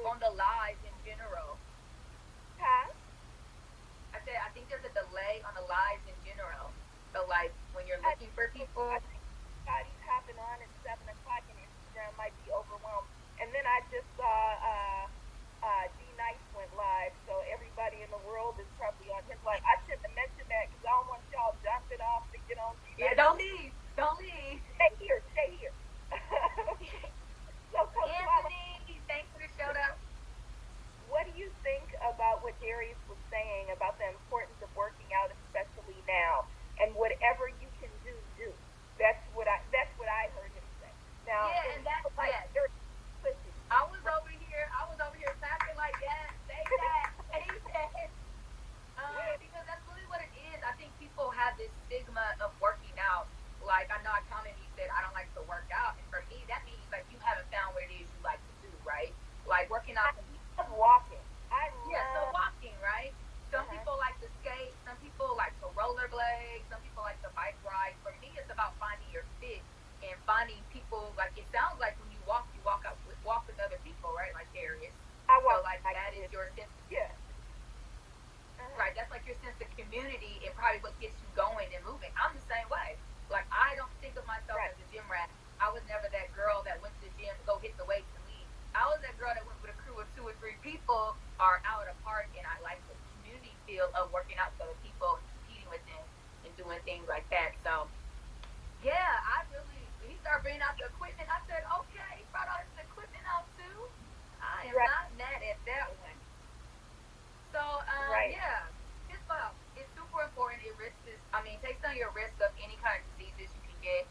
on the lives in general. Huh? I said I think there's a delay on the lives in general. So like when you're I looking for I people, think Scotty's hopping on at 7 o'clock, and Instagram might be overwhelmed. And then I just saw D Nice went live, so everybody in the world is probably on his live. I shouldn't have mentioned that because I don't want y'all jumping off to get on D yeah, Nice. don't leave. Stay here, stay here. So, Coach Lala, Anthony, thanks for the shout out. what do you think about what Darius was saying about the importance of working out, especially now? And whatever you can do, do. That's what I heard him say. Now, Yeah, in and that real life, yes. there's pussy. I was over here clapping like yes, say that. And he said, because that's really what it is. I think people have this stigma of working out. Like I know I commented, you said I don't like to work out, and for me that means like you haven't found what it is you like to do, right? Like working I out can be love walking. I yeah, so love. walking, right? Some Uh-huh. people like to skate, some people like to rollerblade, some people like to bike ride. For me, it's about finding your fit and finding people. Like it sounds like when you walk out with walk with other people, right? Like Darius. I So walk like like that is this. your sense, Yeah. Uh-huh. right? That's like your sense of community and probably what gets you going and moving. I'm the same way. Like I don't think of myself Right. as a gym rat. I was never that girl that went to the gym to go hit the weights and leave. I was that girl that went with a crew of 2 or 3 people, are out at a park, and I like the community feel of working out with other people and competing with them and doing things like that. So yeah, I really when he started bringing out the equipment, I said, okay, he brought all his equipment out too. I am Right. not mad at that one. So, Right. yeah, hip hop is super important. It risks, I mean, takes down your risk of any kind of diseases you can get,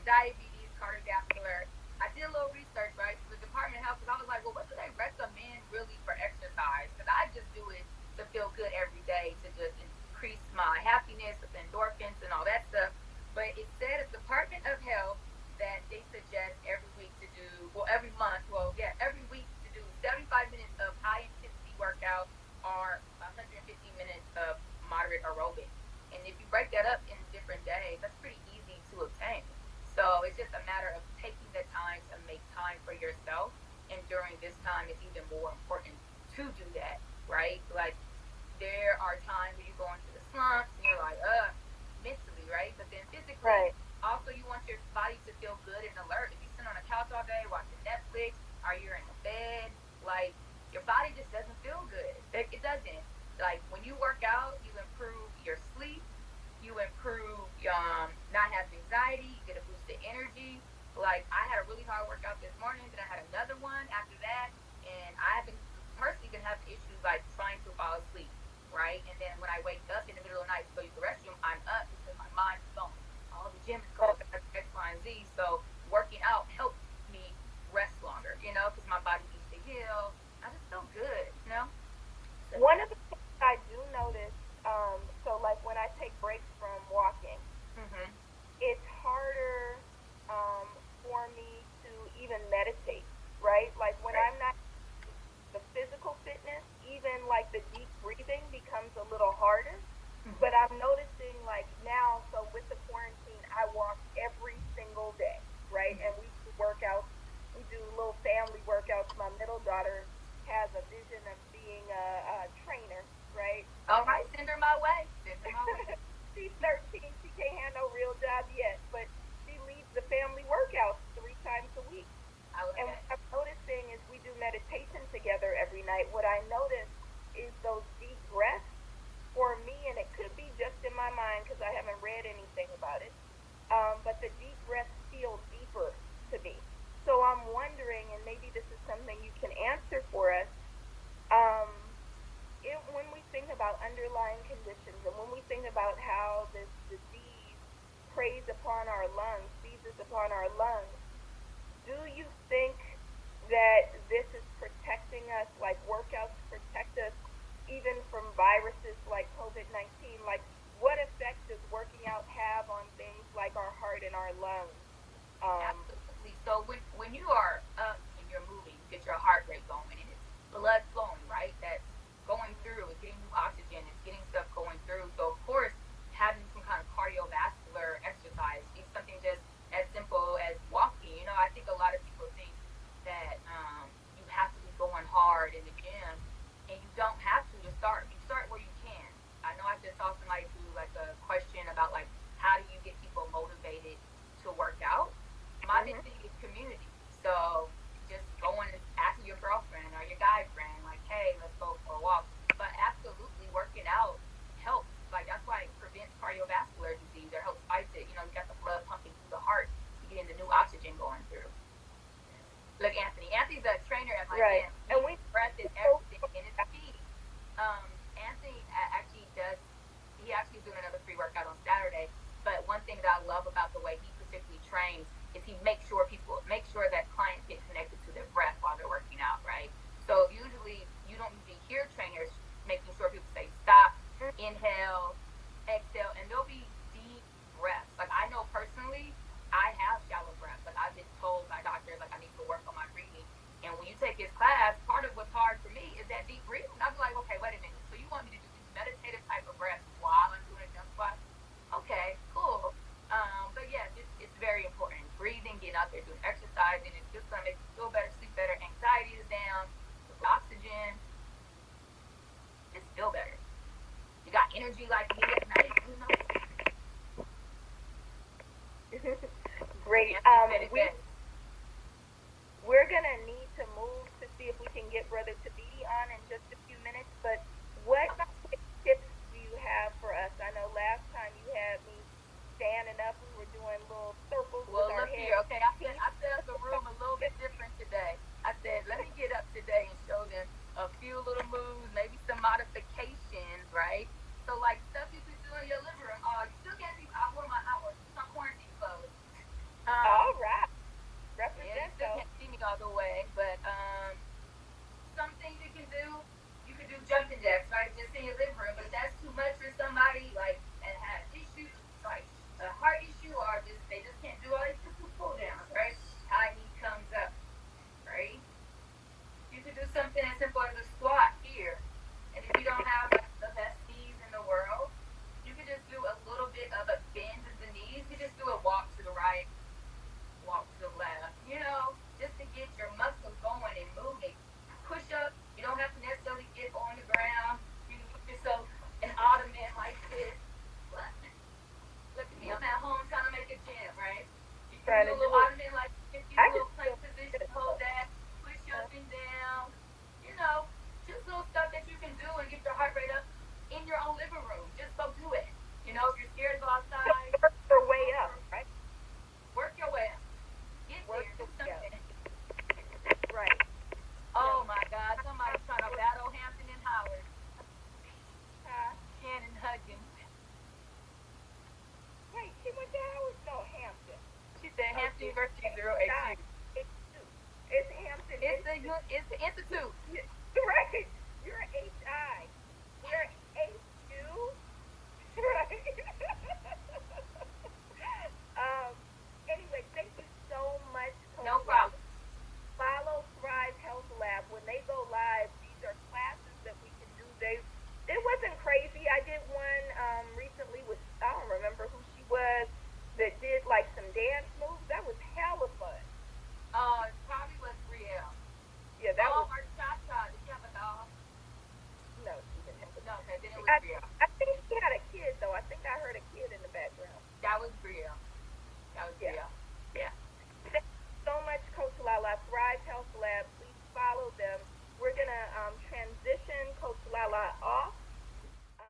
diabetes, cardiovascular. I did a little research, right, for the Department of Health, because I was like, well, what do they recommend really for exercise? Because I just do it to feel good every day, to just increase my happiness with endorphins and all that stuff. But it said at the Department of Health that they suggest every week to do, well, every month, well, yeah, every week to do 75 minutes of high intensity workout or 150 minutes of moderate aerobics. And if you break that up in different days, that's pretty easy to obtain. So it's just a matter of taking the time to make time for yourself. And during this time, it's even more important to do that, right? Like there are times where you go into the slumps and you're like, mentally, right? But then physically, Right. also you want your body to feel good and alert. If you sit on a couch all day watching Netflix, or you're in a bed, like your body just doesn't feel good. It doesn't. Like when you work out, you improve your sleep, you improve not having anxiety, you get a boost of energy. Like I had a really hard workout this morning, then I had another one after that, and I've been personally been having issues like trying to fall asleep, right? And then when I wake up in the middle of the night to go use the restroom, I'm up because my mind is going. Oh, the gym is Right. closed, X, Y, and Z. So working out helps me rest longer, because my body needs to heal. I just feel good, So One yeah. of the things I do notice, so like when I take breaks from walking, Mhm. it's harder for me to even meditate, right? Like when Right. I'm not the physical fitness, even like the deep breathing becomes a little harder. But Mhm. I'm noticing like now, so with the quarantine, I walk every single day, right? And Mhm. we do workouts. We do little family workouts. My middle daughter has a vision of being a trainer, right? All right, send her my way. Send her my way. She's 13. She can't have no real job yet, but she leads the family workouts 3 times a week. I love And what that. I'm noticing is we do meditation together every night. What I notice is those deep breaths for me, and it could be just in my mind because I haven't read anything about it. But the deep breaths feel deeper to me. So I'm wondering, and maybe this is something you can answer for us. Um, when we think about underlying conditions and when we think about how this disease preys upon our lungs, seizes upon our lungs, do you think that this is protecting us, like workouts protect us even from viruses like COVID 19? Like, what effect does working out have on things like our heart and our lungs? Um, Absolutely. So when you are up and you're moving, you get your heart rate going and it's blood flowing, right? That's going through, it's getting new oxygen, it's getting stuff going through. So of course, having some kind of cardiovascular exercise, it's something just as simple as walking. Right. Again, And we breath is everything, and it's key. Anthony actually does. He actually is doing another free workout on Saturday. But one thing that I love about the way he specifically trains is he makes sure that clients get connected to their breath while they're working out, right? So usually you don't usually hear trainers making sure people say stop, inhale, exhale, and there'll be deep breaths. Like I know personally, I have shallow breaths. Like I've been told by doctors like I need to work on my breathing. And when you take his class, part of what's hard for me is that deep breathing. I'll be like, okay, wait a minute. So you want me to do these meditative type of breaths while I'm doing a jump squat? Okay, cool. But yes, it's very important. Breathing, getting out there, doing exercise, and it's just gonna make you feel better, sleep better, anxiety is down, oxygen, just feel better. You got energy like me at night, you know. Great. Yeah, We're gonna need to move to see if we can get Brother Tabidi on in just a few minutes. But what tips do you have for us? I know last time you had me standing up. We were doing little circles with our heads. Here, okay. I set up the room a little bit different today. I said, let me get up today and show them a few little moves, maybe some modifications, right? So like stuff you can do in your living room. Oh, you still can't see. I wore my quarantine clothes. All right. Yeah, you still can't see me all the way, but some things you can do jumping jacks, right? Just in your living room. But if that's too much for somebody like and has issues, like a heart issue, or they just can't do all these just pull downs, right? High knee comes up, right? You could do something as simple as a squat here. And if you don't have like the best knees in the world, you could just do a little bit of a bend of the knees. You just do a walk to the right, walk to the left, just to get your muscles going and moving. Push up, you don't have to necessarily get on the ground. You can get yourself an ottoman like this. Look at me, I'm at home trying to make a gym, right? You can do a little ottoman like this, you do a little plank position, hold that, push up and down, just little stuff that you can do and get your heart rate up in your own living room. Just go do it. If you're scared to go outside, work your way up, right? Work your way up. Get there, do something. Right. Oh my God, somebody's trying to battle Hampton and Howard. Shannon Huggins. Wait, she went to Howard? No, Hampton. She said Hampton University 082. It's Hampton. It's the Institute. Right. You're HI. We're HU. Right. Anyway, thank you so much. No problem. Follow Thrive Health Lab. When they go live, these are classes that we can do. It wasn't crazy. I did one recently with, I don't remember who she was, that did like some dance moves. That was hella fun. It probably was Brielle. Yeah, that was. Or Cha-Cha. Did you have a dog? No, she didn't have a dog. No, okay, then it was Brielle. I think she had a kid, though. I think I heard a kid in the background. That was Brielle. Yeah.